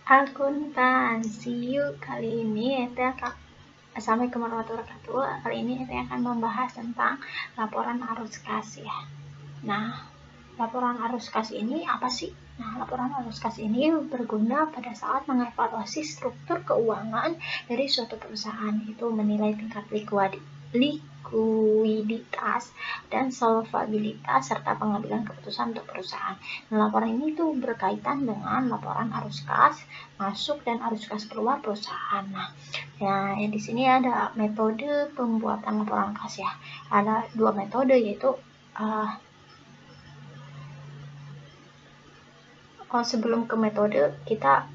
Akuntansi kali ini Assalamualaikum warahmatullahi wabarakatuh. Kali ini saya akan membahas tentang laporan arus kas ya. Nah, laporan arus kas ini apa sih? Nah, laporan arus kas ini berguna pada saat mengevaluasi struktur keuangan dari suatu perusahaan, itu menilai tingkat likuiditas dan solvabilitas serta pengambilan keputusan untuk perusahaan. Nah, laporan ini tuh berkaitan dengan laporan arus kas masuk dan arus kas keluar perusahaan. Nah, yang di sini ada metode pembuatan laporan kas ya. Ada dua metode, yaitu sebelum ke metode kita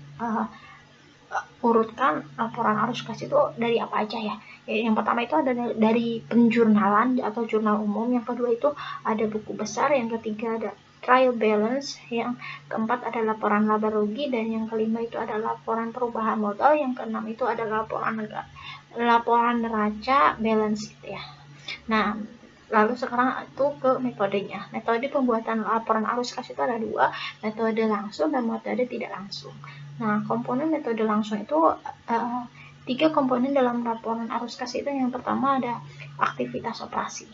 urutkan laporan arus kas itu dari apa aja ya. Yang pertama itu ada dari penjurnalan atau jurnal umum, yang kedua itu ada buku besar, yang ketiga ada trial balance, yang keempat ada laporan laba rugi, dan yang kelima itu ada laporan perubahan modal, yang keenam itu ada laporan neraca balance gitu ya. Nah, lalu sekarang itu ke metodenya. Metode pembuatan laporan arus kas itu ada dua, metode langsung dan metode tidak langsung. Nah, komponen metode langsung itu tiga komponen dalam laporan arus kas itu. Yang pertama ada aktivitas operasi.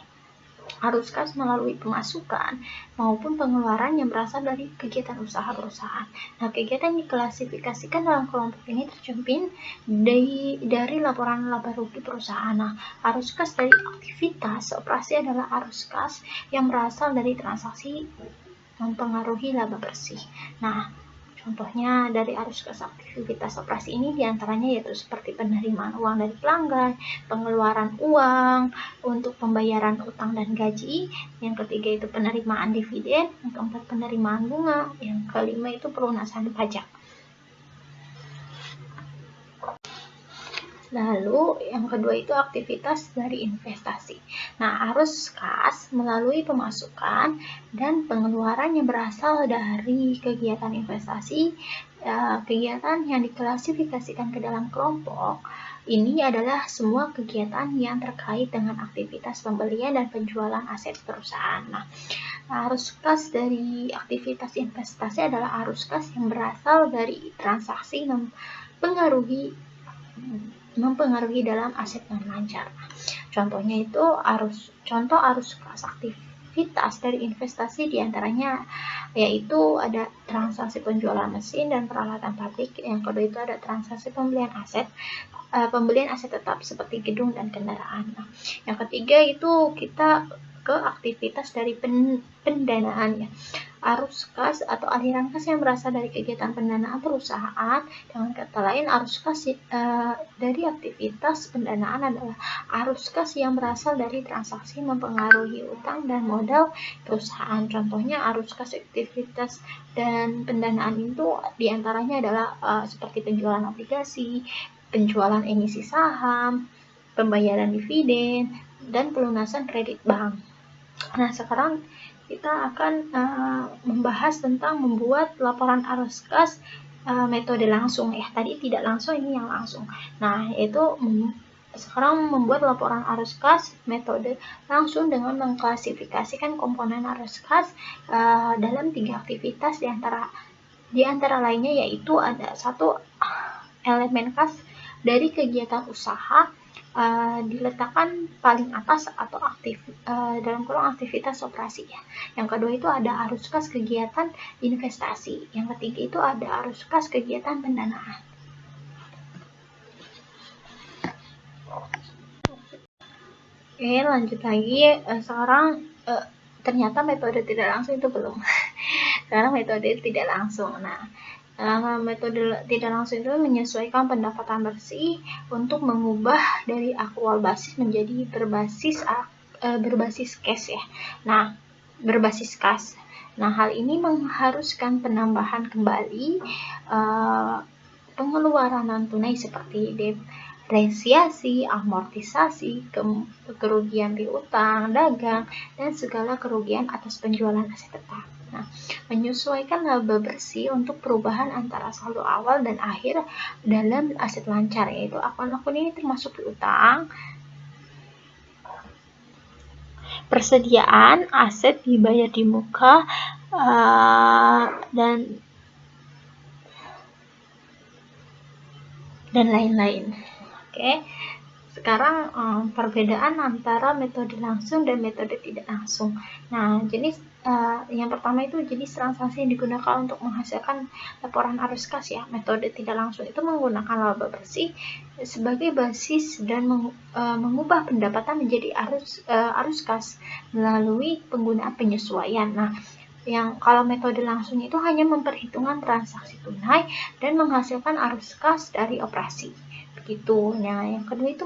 Arus kas melalui pemasukan maupun pengeluaran yang berasal dari kegiatan usaha perusahaan. Nah, kegiatan diklasifikasikan dalam kelompok ini tercermin dari laporan laba rugi perusahaan. Nah, arus kas dari aktivitas operasi adalah arus kas yang berasal dari transaksi mempengaruhi laba bersih. Nah, contohnya dari arus kas aktivitas operasi ini diantaranya yaitu seperti penerimaan uang dari pelanggan, pengeluaran uang untuk pembayaran utang dan gaji, yang ketiga itu penerimaan dividen, yang keempat penerimaan bunga, yang kelima itu pelunasan pajak. Lalu yang kedua itu aktivitas dari investasi. Nah, arus kas melalui pemasukan dan pengeluaran yang berasal dari kegiatan investasi, kegiatan yang diklasifikasikan ke dalam kelompok ini adalah semua kegiatan yang terkait dengan aktivitas pembelian dan penjualan aset perusahaan. Nah, arus kas dari aktivitas investasi adalah arus kas yang berasal dari transaksi mempengaruhi dalam aset yang lancar. Contohnya itu arus kas aktivitas dari investasi diantaranya yaitu ada transaksi penjualan mesin dan peralatan pabrik, yang kedua itu ada transaksi pembelian aset tetap seperti gedung dan kendaraan. Nah, yang ketiga itu kita ke aktivitas dari pendanaan ya. Arus kas atau aliran kas yang berasal dari kegiatan pendanaan perusahaan. Dengan kata lain, arus kas dari aktivitas pendanaan adalah arus kas yang berasal dari transaksi mempengaruhi utang dan modal perusahaan. Contohnya arus kas aktivitas dan pendanaan itu diantaranya adalah seperti penjualan obligasi, penjualan emisi saham, pembayaran dividen, dan pelunasan kredit bank. Nah, sekarang kita akan membahas tentang membuat laporan arus kas metode langsung ya. Tadi tidak langsung, ini yang langsung. Nah, yaitu sekarang membuat laporan arus kas metode langsung dengan mengklasifikasikan komponen arus kas dalam 3 aktivitas, di antara lainnya yaitu ada 1 elemen kas dari kegiatan usaha diletakkan paling atas atau dalam kolom aktivitas operasi ya. Yang kedua itu ada arus kas kegiatan investasi. Yang ketiga itu ada arus kas kegiatan pendanaan. Oke, lanjut lagi. Sekarang ternyata metode tidak langsung itu belum. Sekarang metode tidak langsung. Nah, metode tidak langsung itu menyesuaikan pendapatan bersih untuk mengubah dari aktual basis menjadi berbasis cash ya. Nah, berbasis kas. Nah, hal ini mengharuskan penambahan kembali pengeluaran non tunai seperti depresiasi, amortisasi, kerugian piutang, dagang, dan segala kerugian atas penjualan aset tetap. Nah, menyesuaikan laba bersih untuk perubahan antara saldo awal dan akhir dalam aset lancar, yaitu akun-akun ini termasuk piutang, persediaan aset dibayar di muka, dan dan lain-lain. Oke, sekarang perbedaan antara metode langsung dan metode tidak langsung. Nah, jenis yang pertama itu jenis transaksi yang digunakan untuk menghasilkan laporan arus kas ya. Metode tidak langsung itu menggunakan laba bersih sebagai basis dan mengubah pendapatan menjadi arus kas melalui penggunaan penyesuaian. Nah, yang kalau metode langsung itu hanya memperhitungkan transaksi tunai dan menghasilkan arus kas dari operasi. Begitu. Nah, yang kedua itu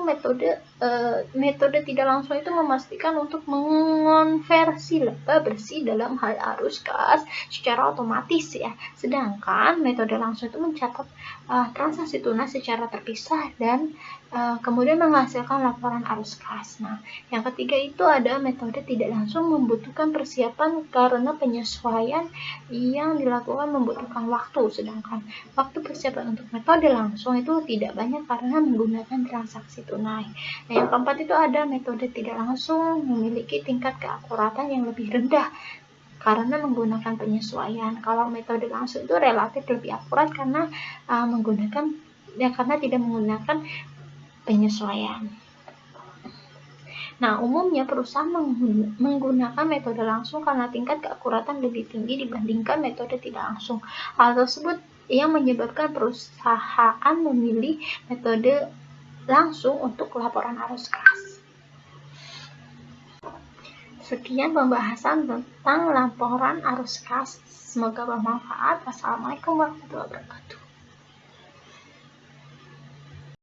metode tidak langsung itu memastikan untuk mengonversi laba bersih dalam hal arus kas secara otomatis ya. Sedangkan metode langsung itu mencatat transaksi tunai secara terpisah dan kemudian menghasilkan laporan arus kas. Nah, yang ketiga itu ada metode tidak langsung membutuhkan persiapan karena penyesuaian yang dilakukan membutuhkan waktu, sedangkan waktu persiapan untuk metode langsung itu tidak banyak karena menggunakan transaksi tunai. Nah, yang keempat itu ada metode tidak langsung memiliki tingkat keakuratan yang lebih rendah karena menggunakan penyesuaian. Kalau metode langsung itu relatif lebih akurat karena karena tidak menggunakan penyesuaian. Nah, umumnya perusahaan menggunakan metode langsung karena tingkat keakuratan lebih tinggi dibandingkan metode tidak langsung. Hal tersebut yang menyebabkan perusahaan memilih metode langsung untuk laporan arus kas. Sekian pembahasan tentang laporan arus kas. Semoga bermanfaat. Wassalamualaikum warahmatullahi wabarakatuh.